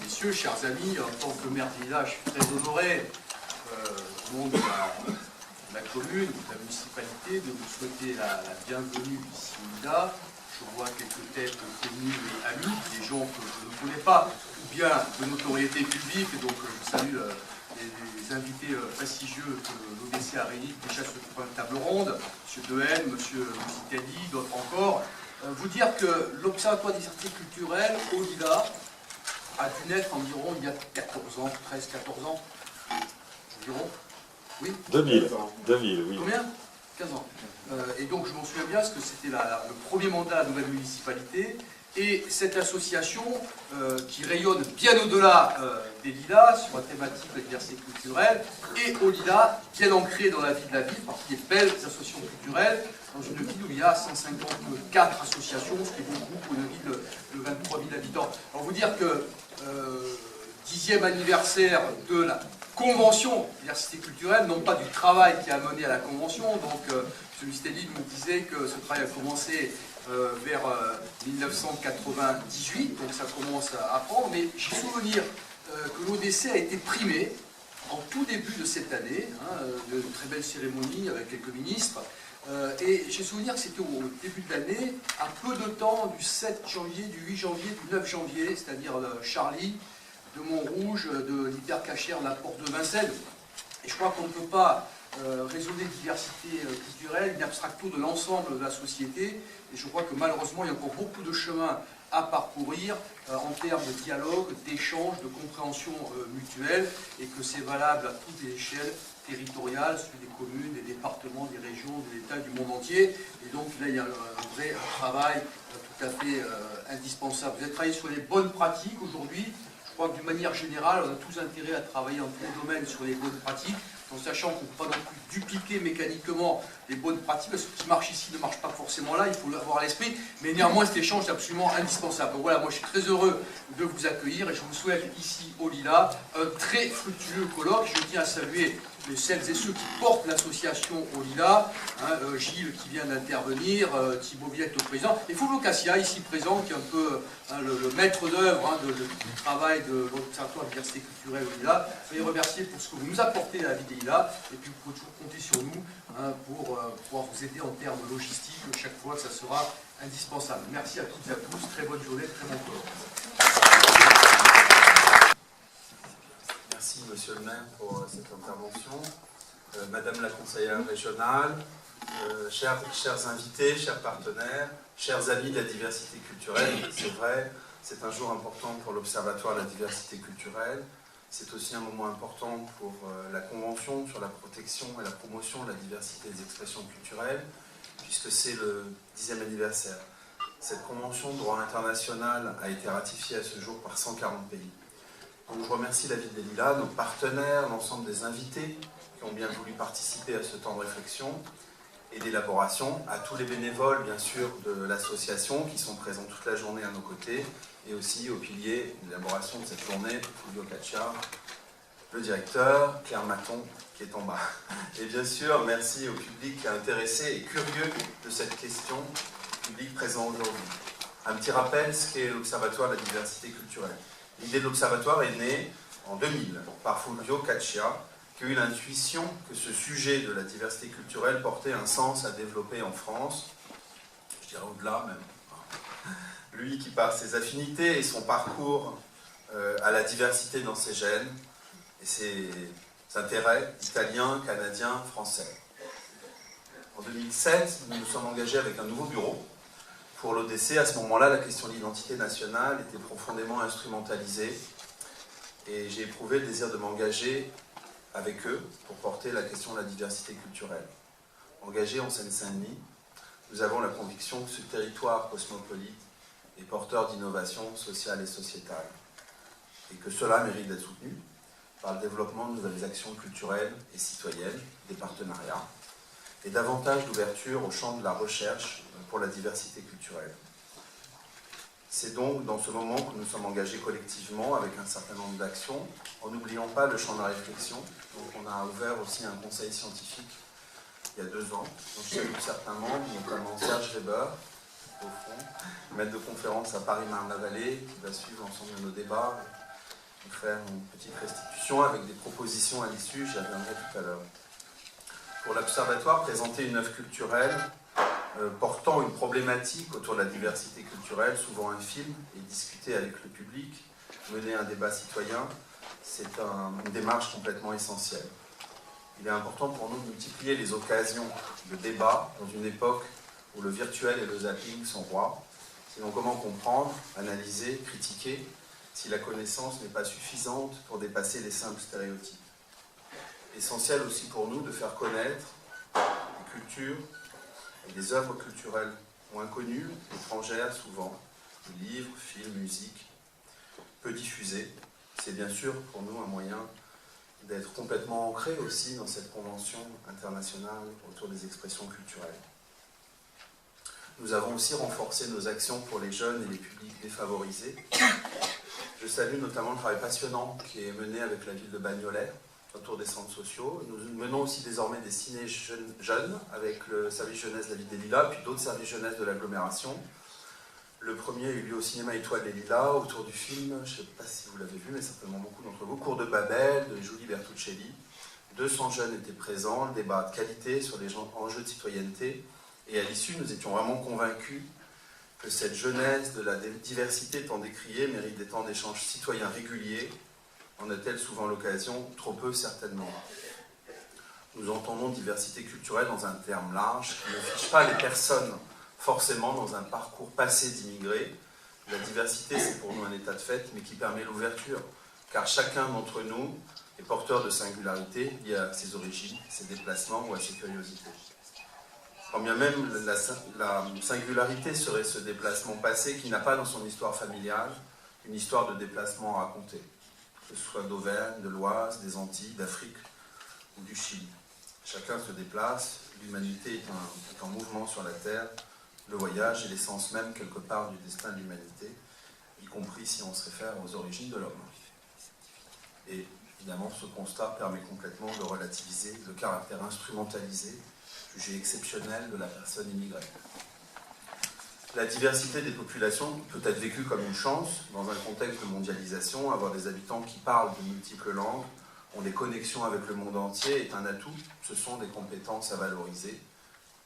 Messieurs, chers amis, en tant que maire du village, je suis très honoré au nom de la commune, de la municipalité, de vous souhaiter la bienvenue ici au Lila. Je vois quelques têtes connues et amies, des gens que je ne connais pas, ou bien de notoriété publique, donc je salue les invités prestigieux que l'ODC a réunis déjà sur une table ronde, M. Dehaene, M. Mousitadi, d'autres encore. Vous dire que l'Observatoire des diversités culturelles au Lila a dû naître environ il y a 14 ans, 13-14 ans, environ. Oui 2000, oui. Combien 15 ans. Et donc je m'en souviens bien parce que c'était le premier mandat de la nouvelle municipalité. Et cette association, qui rayonne bien au-delà des Lilas, sur la thématique de la diversité culturelle, et au Lila, bien ancrée dans la vie de la ville, parmi les belles associations culturelles, dans une ville où il y a 154 associations, ce qui est beaucoup pour une ville de 23 000 habitants. Alors vous dire que 10e anniversaire de la convention diversité culturelle, non pas du travail qui a mené à la convention, donc M. Mousitadi nous disait que ce travail a commencé vers 1998, donc ça commence à prendre, mais j'ai souvenir que l'ODC a été primé en tout début de cette année, de très belles cérémonies avec quelques ministres, et j'ai souvenir que c'était au début de l'année, à peu de temps du 7 janvier, du 8 janvier, du 9 janvier, c'est-à-dire Charlie, de Montrouge, de l'hypercachère de la porte de Vincennes, et je crois qu'on ne peut pas raisonner de diversité culturelle, in abstracto de l'ensemble de la société. Et je crois que malheureusement, il y a encore beaucoup de chemin à parcourir en termes de dialogue, d'échange, de compréhension mutuelle, et que c'est valable à toutes les échelles territoriales, celui des communes, des départements, des régions, de l'État, du monde entier. Et donc là, il y a un vrai travail tout à fait indispensable. Vous avez travaillé sur les bonnes pratiques aujourd'hui. Je crois que d'une manière générale, on a tous intérêt à travailler en tous les domaines sur les bonnes pratiques, en sachant qu'on ne peut pas non plus dupliquer mécaniquement les bonnes pratiques, parce que ce qui marche ici ne marche pas forcément là, il faut l'avoir à l'esprit, mais néanmoins cet échange est absolument indispensable. Donc voilà, moi je suis très heureux de vous accueillir et je vous souhaite ici au Lila un très fructueux colloque. Je tiens à saluer celles et ceux qui portent l'association au Lila, Gilles qui vient d'intervenir, Thibaut Villette au président, et Fulvio Cassia ici présent, qui est un peu le maître d'œuvre du travail de l'Observatoire de diversité culturelle au Lila. Soyez remerciés pour ce que vous nous apportez à la vie des Lila, et puis vous pouvez toujours compter sur nous pour pouvoir vous aider en termes logistiques chaque fois que ça sera indispensable. Merci à toutes et à tous, très bonne journée, très bon colloque. Merci Monsieur le maire pour cette intervention. Madame la conseillère régionale, chers invités, chers partenaires, chers amis de la diversité culturelle, c'est vrai, c'est un jour important pour l'Observatoire de la diversité culturelle. C'est aussi un moment important pour la Convention sur la protection et la promotion de la diversité des expressions culturelles, puisque c'est le 10e anniversaire. Cette Convention de droit international a été ratifiée à ce jour par 140 pays. Donc je remercie la ville des Lilas, nos partenaires, l'ensemble des invités qui ont bien voulu participer à ce temps de réflexion et d'élaboration, à tous les bénévoles bien sûr de l'association qui sont présents toute la journée à nos côtés, et aussi aux piliers d'élaboration de cette journée, Fulvio Cassia, le directeur, Claire Maton qui est en bas. Et bien sûr, merci au public intéressé et curieux de cette question, public présent aujourd'hui. Un petit rappel, ce qu'est l'Observatoire de la diversité culturelle. L'idée de l'Observatoire est née en 2000 par Fulvio Cassia, qui a eu l'intuition que ce sujet de la diversité culturelle portait un sens à développer en France, je dirais au-delà même. Lui qui, par ses affinités et son parcours à la diversité dans ses gènes et ses intérêts italiens, canadiens, français. En 2007, nous nous sommes engagés avec un nouveau bureau pour l'ODC. À ce moment-là, la question de l'identité nationale était profondément instrumentalisée et j'ai éprouvé le désir de m'engager avec eux pour porter la question de la diversité culturelle. Engagés en Seine-Saint-Denis, nous avons la conviction que ce territoire cosmopolite est porteur d'innovation sociale et sociétale et que cela mérite d'être soutenu par le développement de nouvelles actions culturelles et citoyennes, des partenariats et davantage d'ouverture au champ de la recherche pour la diversité culturelle. C'est donc dans ce moment que nous sommes engagés collectivement avec un certain nombre d'actions, en n'oubliant pas le champ de la réflexion. Donc on a ouvert aussi un conseil scientifique il y a 2 ans, dont je salue certains membres, notamment Serge Geber, au fond, maître de conférence à Paris-Marne-la-Vallée, qui va suivre l'ensemble de nos débats et faire une petite restitution avec des propositions à l'issue, j'y reviendrai tout à l'heure. Pour l'Observatoire, présenter une œuvre culturelle portant une problématique autour de la diversité culturelle, souvent un film, et discuter avec le public, mener un débat citoyen, c'est une démarche complètement essentielle. Il est important pour nous de multiplier les occasions de débat dans une époque où le virtuel et le zapping sont rois. Sinon, comment comprendre, analyser, critiquer si la connaissance n'est pas suffisante pour dépasser les simples stéréotypes? Essentiel aussi pour nous de faire connaître des cultures et des œuvres culturelles moins connues, étrangères souvent, livres, films, musique, peu diffusées. C'est bien sûr pour nous un moyen d'être complètement ancré aussi dans cette convention internationale autour des expressions culturelles. Nous avons aussi renforcé nos actions pour les jeunes et les publics défavorisés. Je salue notamment le travail passionnant qui est mené avec la ville de Bagnolet autour des centres sociaux. Nous menons aussi désormais des ciné-jeunes avec le service jeunesse de la ville des Lilas, puis d'autres services jeunesse de l'agglomération. Le premier a eu lieu au cinéma Étoile des Lilas autour du film, je ne sais pas si vous l'avez vu, mais certainement beaucoup d'entre vous, Cours de Babel de Julie Bertuccelli. 200 jeunes étaient présents, le débat de qualité sur les enjeux de citoyenneté. Et à l'issue, nous étions vraiment convaincus que cette jeunesse de la diversité tant décriée mérite des temps d'échange citoyens réguliers. En a-t-elle souvent l'occasion? Trop peu, certainement. Nous entendons diversité culturelle dans un terme large qui ne fiche pas les personnes forcément dans un parcours passé d'immigrés. La diversité, c'est pour nous un état de fait, mais qui permet l'ouverture, car chacun d'entre nous est porteur de singularité liée à ses origines, ses déplacements ou à ses curiosités. Quand bien même la singularité serait ce déplacement passé qui n'a pas dans son histoire familiale une histoire de déplacement à raconter, que ce soit d'Auvergne, de l'Oise, des Antilles, d'Afrique ou du Chili. Chacun se déplace, l'humanité est en mouvement sur la Terre, le voyage est l'essence même quelque part du destin de l'humanité, y compris si on se réfère aux origines de l'homme. Et évidemment, ce constat permet complètement de relativiser le caractère instrumentalisé, jugé exceptionnel de la personne immigrée. La diversité des populations peut être vécue comme une chance dans un contexte de mondialisation. Avoir des habitants qui parlent de multiples langues, ont des connexions avec le monde entier est un atout. Ce sont des compétences à valoriser.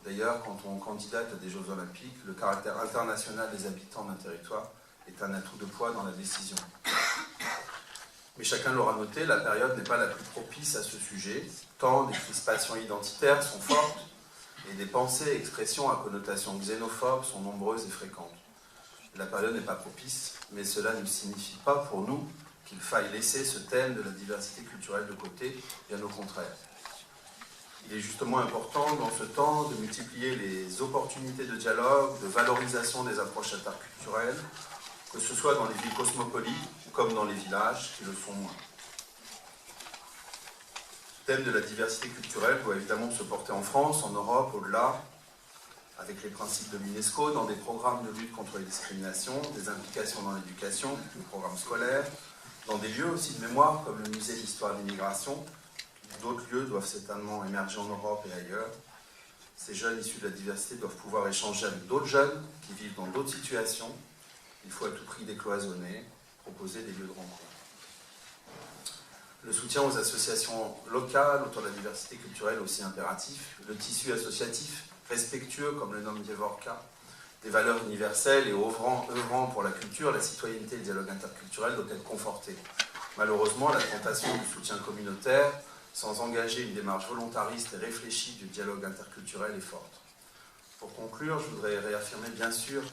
D'ailleurs, quand on candidate à des Jeux Olympiques, le caractère international des habitants d'un territoire est un atout de poids dans la décision. Mais chacun l'aura noté, la période n'est pas la plus propice à ce sujet, tant des crispations identitaires sont fortes et des pensées et expressions à connotation xénophobe sont nombreuses et fréquentes. La période n'est pas propice, mais cela ne signifie pas pour nous qu'il faille laisser ce thème de la diversité culturelle de côté, bien au contraire. Il est justement important dans ce temps de multiplier les opportunités de dialogue, de valorisation des approches interculturelles, que ce soit dans les villes cosmopolites comme dans les villages qui le sont moins. Le thème de la diversité culturelle doit évidemment se porter en France, en Europe, au-delà, avec les principes de l'UNESCO, dans des programmes de lutte contre les discriminations, des implications dans l'éducation, des programmes scolaires, dans des lieux aussi de mémoire comme le musée d'histoire de l'immigration. D'autres lieux doivent certainement émerger en Europe et ailleurs. Ces jeunes issus de la diversité doivent pouvoir échanger avec d'autres jeunes qui vivent dans d'autres situations. Il faut à tout prix décloisonner, proposer des lieux de rencontre. Le soutien aux associations locales autour de la diversité culturelle est aussi impératif. Le tissu associatif, respectueux, comme le nomme Djevorka, des valeurs universelles et œuvrant pour la culture, la citoyenneté et le dialogue interculturel doit être conforté. Malheureusement, la tentation du soutien communautaire, sans engager une démarche volontariste et réfléchie du dialogue interculturel, est forte. Pour conclure, je voudrais réaffirmer bien sûr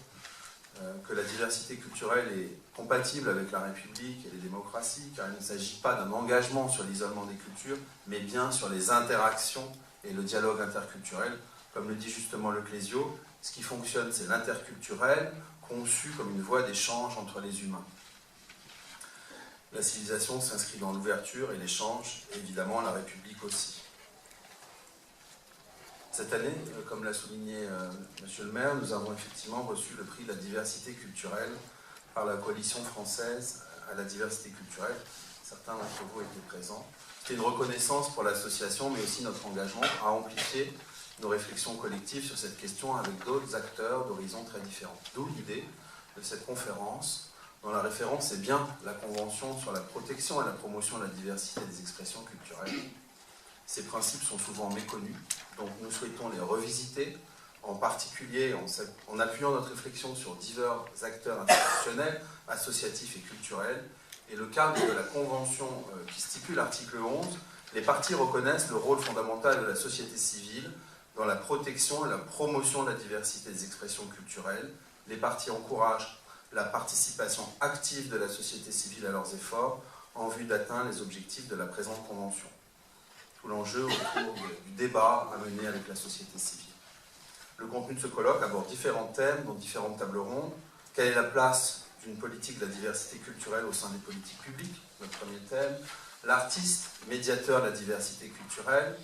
que la diversité culturelle est compatible avec la République et les démocraties, car il ne s'agit pas d'un engagement sur l'isolement des cultures, mais bien sur les interactions et le dialogue interculturel. Comme le dit justement Le Clésio, ce qui fonctionne, c'est l'interculturel, conçu comme une voie d'échange entre les humains. La civilisation s'inscrit dans l'ouverture et l'échange, et évidemment la République aussi. Cette année, comme l'a souligné Monsieur le maire, nous avons effectivement reçu le prix de la diversité culturelle par la Coalition française à la diversité culturelle. Certains d'entre vous étaient présents. C'était une reconnaissance pour l'association, mais aussi notre engagement à amplifier nos réflexions collectives sur cette question avec d'autres acteurs d'horizons très différents. D'où l'idée de cette conférence, dont la référence est bien la Convention sur la protection et la promotion de la diversité des expressions culturelles. Ces principes sont souvent méconnus, donc nous souhaitons les revisiter, en particulier en appuyant notre réflexion sur divers acteurs institutionnels, associatifs et culturels. Et le cadre de la Convention qui stipule l'article 11, les parties reconnaissent le rôle fondamental de la société civile dans la protection et la promotion de la diversité des expressions culturelles. Les parties encouragent la participation active de la société civile à leurs efforts en vue d'atteindre les objectifs de la présente Convention. Tout l'enjeu autour du débat à mener avec la société civile. Le contenu de ce colloque aborde différents thèmes, dont différentes tables rondes. Quelle est la place d'une politique de la diversité culturelle au sein des politiques publiques? Notre premier thème. L'artiste, médiateur de la diversité culturelle.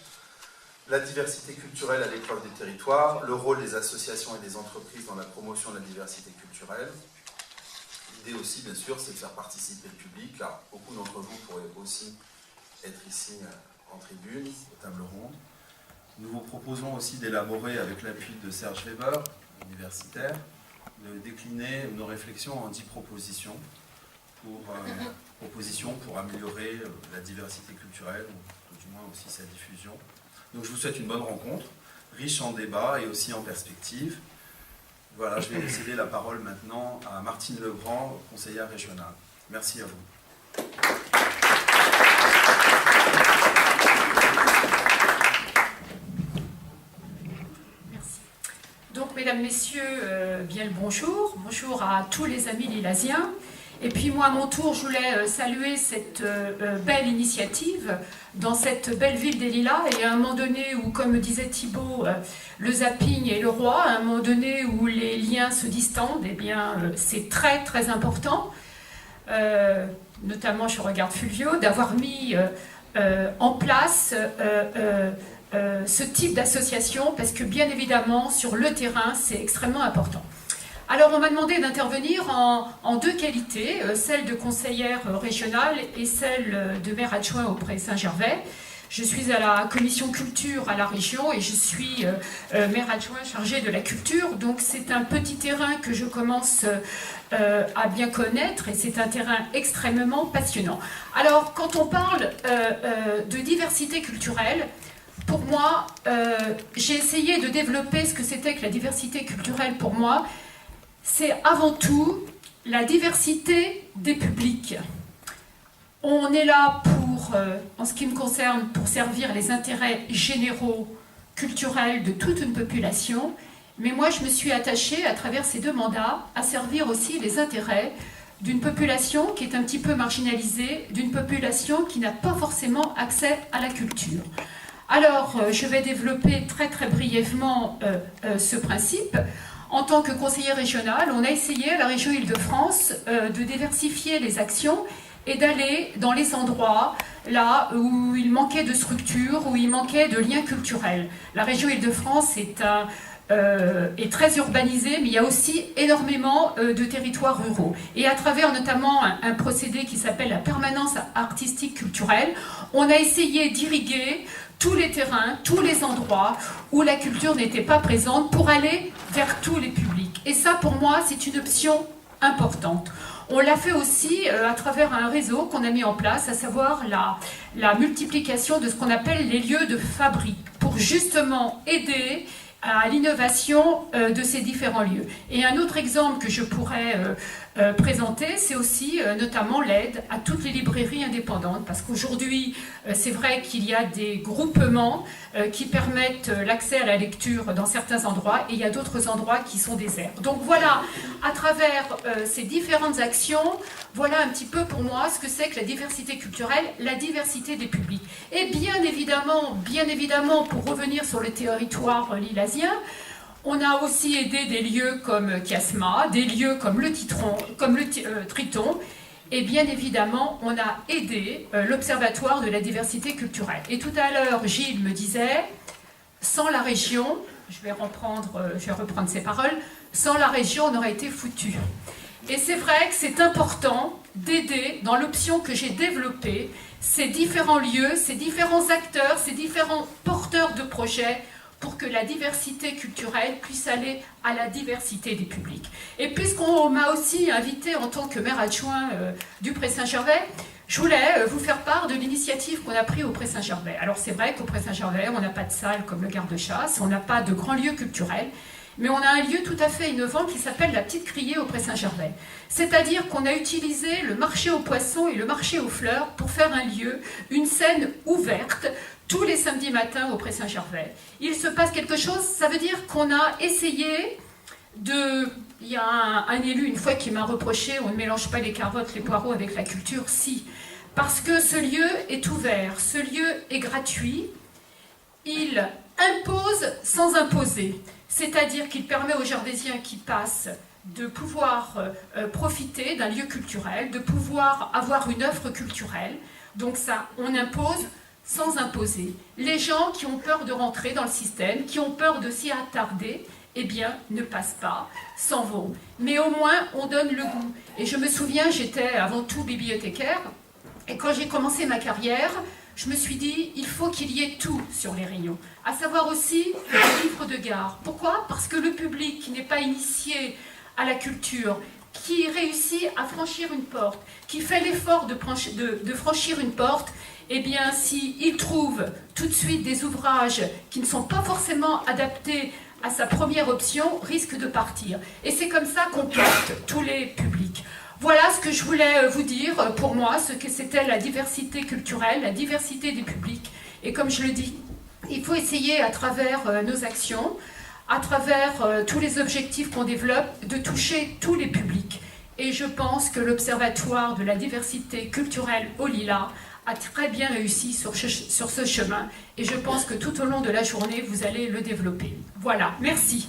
La diversité culturelle à l'épreuve des territoires. Le rôle des associations et des entreprises dans la promotion de la diversité culturelle. L'idée aussi, bien sûr, c'est de faire participer le public, car beaucoup d'entre vous pourraient aussi être ici en tribune, aux tables rondes. Nous vous proposons aussi d'élaborer, avec l'appui de Serge Weber, universitaire, de décliner nos réflexions en 10 propositions pour améliorer la diversité culturelle, ou du moins aussi sa diffusion. Donc je vous souhaite une bonne rencontre, riche en débats et aussi en perspectives. Voilà, je vais céder la parole maintenant à Martine Legrand, conseillère régionale. Merci à vous. Donc, mesdames, messieurs, bien le bonjour. Bonjour à tous les amis lilasiens. Et puis moi, à mon tour, je voulais saluer cette belle initiative dans cette belle ville des Lilas. Et à un moment donné où, comme disait Thibaut, le zapping est le roi, à un moment donné où les liens se distendent, eh bien, c'est très, très important. Notamment, je regarde Fulvio, d'avoir mis en place ce type d'association, parce que bien évidemment, sur le terrain, c'est extrêmement important. Alors, on m'a demandé d'intervenir en 2 qualités, celle de conseillère régionale et celle de maire adjoint auprès de Saint-Gervais. Je suis à la commission culture à la région et je suis maire adjoint chargé de la culture. Donc, c'est un petit terrain que je commence à bien connaître et c'est un terrain extrêmement passionnant. Alors, quand on parle de diversité culturelle, pour moi, j'ai essayé de développer ce que c'était que la diversité culturelle pour moi. C'est avant tout la diversité des publics. On est là pour, en ce qui me concerne, pour servir les intérêts généraux, culturels de toute une population. Mais moi, je me suis attachée, à travers ces 2 mandats, à servir aussi les intérêts d'une population qui est un petit peu marginalisée, d'une population qui n'a pas forcément accès à la culture. Alors, je vais développer très très brièvement ce principe. En tant que conseillère régionale, on a essayé à la région Île-de-France de diversifier les actions et d'aller dans les endroits là où il manquait de structures, où il manquait de liens culturels. La région Île-de-France est très urbanisée, mais il y a aussi énormément de territoires ruraux. Et à travers notamment un procédé qui s'appelle la permanence artistique culturelle, on a essayé d'irriguer tous les terrains, tous les endroits où la culture n'était pas présente pour aller vers tous les publics. Et ça, pour moi, c'est une option importante. On l'a fait aussi à travers un réseau qu'on a mis en place, à savoir la multiplication de ce qu'on appelle les lieux de fabrique, pour justement aider à l'innovation de ces différents lieux. Et un autre exemple que je pourrais présenter, c'est aussi notamment l'aide à toutes les librairies indépendantes, parce qu'aujourd'hui, c'est vrai qu'il y a des groupements qui permettent l'accès à la lecture dans certains endroits, et il y a d'autres endroits qui sont déserts. Donc voilà, à travers ces différentes actions, voilà un petit peu pour moi ce que c'est que la diversité culturelle, la diversité des publics. Et bien évidemment, pour revenir sur le territoire lilasien, on a aussi aidé des lieux comme Kiasma, des lieux comme le Triton, et bien évidemment, on a aidé l'Observatoire de la diversité culturelle. Et tout à l'heure, Gilles me disait, sans la région, je vais reprendre ses paroles, sans la région, on aurait été foutu. Et c'est vrai que c'est important d'aider, dans l'option que j'ai développée, ces différents lieux, ces différents acteurs, ces différents porteurs de projets, pour que la diversité culturelle puisse aller à la diversité des publics. Et puisqu'on m'a aussi invité en tant que maire adjoint du Pré-Saint-Gervais, je voulais vous faire part de l'initiative qu'on a prise au Pré-Saint-Gervais. Alors c'est vrai qu'au Pré-Saint-Gervais, on n'a pas de salle comme le Garde-Chasse, on n'a pas de grand lieu culturel, mais on a un lieu tout à fait innovant qui s'appelle la Petite Criée au Pré-Saint-Gervais. C'est-à-dire qu'on a utilisé le marché aux poissons et le marché aux fleurs pour faire un lieu, une scène ouverte, tous les samedis matins au Pré-Saint-Gervais. Il se passe quelque chose, ça veut dire qu'on a essayé de... Il y a un élu une fois qui m'a reproché, on ne mélange pas les carottes, les poireaux avec la culture, si. Parce que ce lieu est ouvert, ce lieu est gratuit, il impose sans imposer. C'est-à-dire qu'il permet aux Gervaisiens qui passent de pouvoir profiter d'un lieu culturel, de pouvoir avoir une œuvre culturelle. Donc ça, on impose sans imposer. Les gens qui ont peur de rentrer dans le système, qui ont peur de s'y attarder, eh bien, ne passent pas, s'en vont. Mais au moins, on donne le goût. Et je me souviens, j'étais avant tout bibliothécaire, et quand j'ai commencé ma carrière, je me suis dit, il faut qu'il y ait tout sur les rayons. À savoir aussi les livres de gare. Pourquoi? Parce que le public qui n'est pas initié à la culture, qui réussit à franchir une porte, qui fait l'effort de franchir une porte, eh bien, s'il trouve tout de suite des ouvrages qui ne sont pas forcément adaptés à sa première option, risque de partir. Et c'est comme ça qu'on porte tous les publics. Voilà ce que je voulais vous dire, pour moi, ce que c'était la diversité culturelle, la diversité des publics. Et comme je le dis, il faut essayer à travers nos actions, à travers tous les objectifs qu'on développe, de toucher tous les publics. Et je pense que l'Observatoire de la diversité culturelle au Lilas a très bien réussi sur ce chemin. Et je pense que tout au long de la journée, vous allez le développer. Voilà, merci.